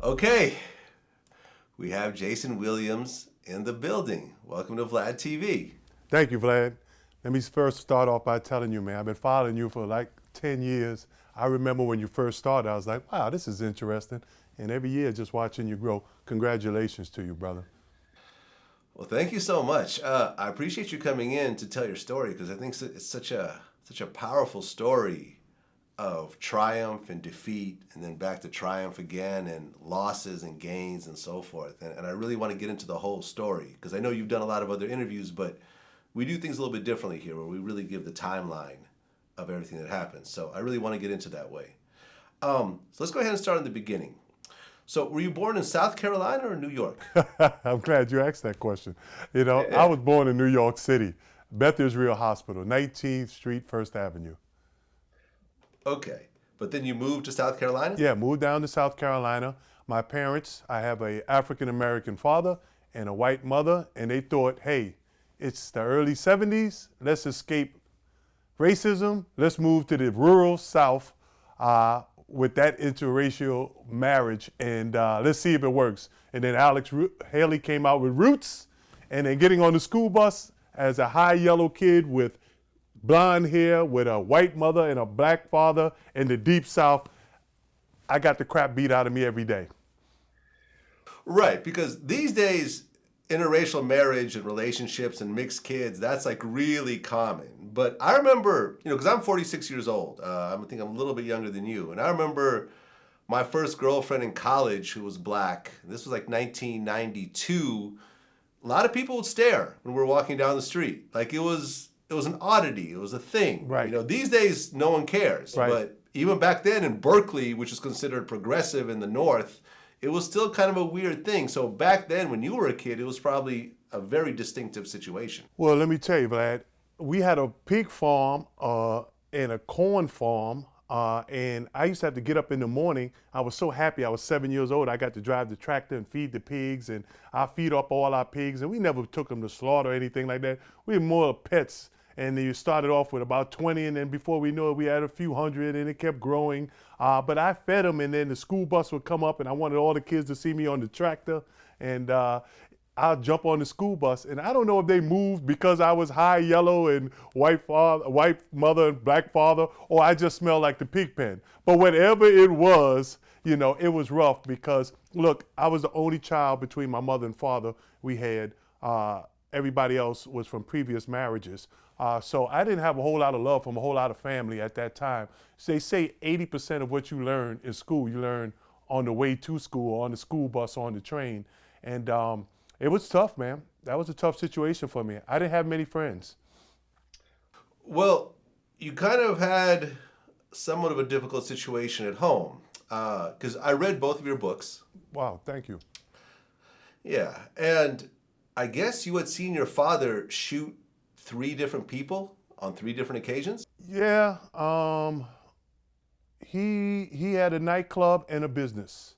Okay, we have Jayson Williams in the building. Welcome to VladTV. Thank you, Vlad. Let me first start off by telling you, man, I've been following you for like 10 years. I remember when you first started, I was like, wow, this is interesting. And every year, just watching you grow. Congratulations to you, brother. Well, thank you so much. I appreciate you coming in to tell your story because I think it's such a powerful story of triumph and defeat, and then back to triumph again, and losses and gains and so forth. And I really want to get into the whole story because I know you've done a lot of other interviews, but we do things a little bit differently here where we really give the timeline of everything that happens. So I really want to get into that way. So let's go ahead and start in the beginning. So were you born in South Carolina or New York? I'm glad you asked that question. You know, I was born in New York City, Beth Israel Hospital, 19th Street, 1st Avenue. Okay, but then you moved to South Carolina? Yeah, moved down to South Carolina. My parents, I have an African-American father and a white mother, and they thought, hey, it's the early 70s, let's escape racism, let's move to the rural South with that interracial marriage, and let's see if it works. And then Alex Haley came out with Roots, and then getting on the school bus as a high yellow kid with blonde hair, with a white mother and a black father in the deep South, I got the crap beat out of me every day. Right, because these days, interracial marriage and relationships and mixed kids, that's like really common. But I remember, because I'm 46 years old. I think I'm a little bit younger than you. And I remember my first girlfriend in college who was black. This was like 1992. A lot of people would stare when we were walking down the street. Like it was an oddity. It was a thing. Right. These days, no one cares. Right. But even back then in Berkeley, which is considered progressive in the North, it was still kind of a weird thing. So back then, when you were a kid, it was probably a very distinctive situation. Well, let me tell you, Vlad, we had a pig farm and a corn farm, and I used to have to get up in the morning. I was so happy. I was 7 years old. I got to drive the tractor and feed the pigs, and I feed up all our pigs, and we never took them to slaughter or anything like that. We were more pets. And you started off with about 20, and then before we knew it, we had a few hundred, and it kept growing. But I fed them, and then the school bus would come up, and I wanted all the kids to see me on the tractor, and I'll jump on the school bus. And I don't know if they moved because I was high yellow and white mother and black father, or I just smelled like the pig pen. But whatever it was, it was rough because, look, I was the only child between my mother and father we had. Everybody else was from previous marriages. So I didn't have a whole lot of love from a whole lot of family at that time. So they say 80% of what you learn in school, you learn on the way to school, on the school bus, on the train. And it was tough, man. That was a tough situation for me. I didn't have many friends. Well, you kind of had somewhat of a difficult situation at home because I read both of your books. Wow, thank you. Yeah, and I guess you had seen your father shoot 3 different people on 3 different occasions? Yeah, he had a nightclub and a business.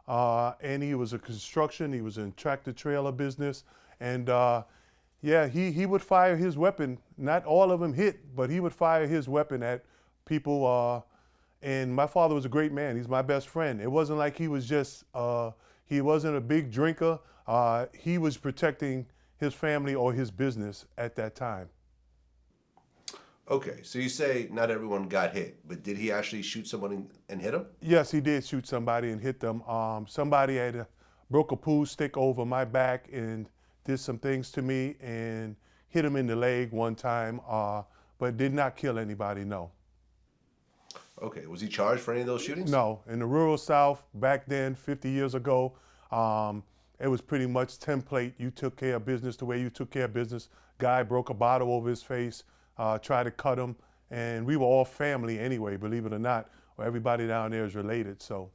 And he was a construction, he was in tractor trailer business. And yeah, he would fire his weapon. Not all of them hit, but he would fire his weapon at people. And my father was a great man. He's my best friend. It wasn't like he was just, he wasn't a big drinker. He was protecting his family or his business at that time. Okay, so you say not everyone got hit, but did he actually shoot someone and hit him? Yes, he did shoot somebody and hit them. Somebody had broke a pool stick over my back and did some things to me and hit him in the leg one time, but did not kill anybody, no. Okay, was he charged for any of those shootings? No, in the rural South, back then, 50 years ago, it was pretty much template. You took care of business the way you took care of business. Guy broke a bottle over his face, tried to cut him, and we were all family anyway, believe it or not. Everybody down there is related, so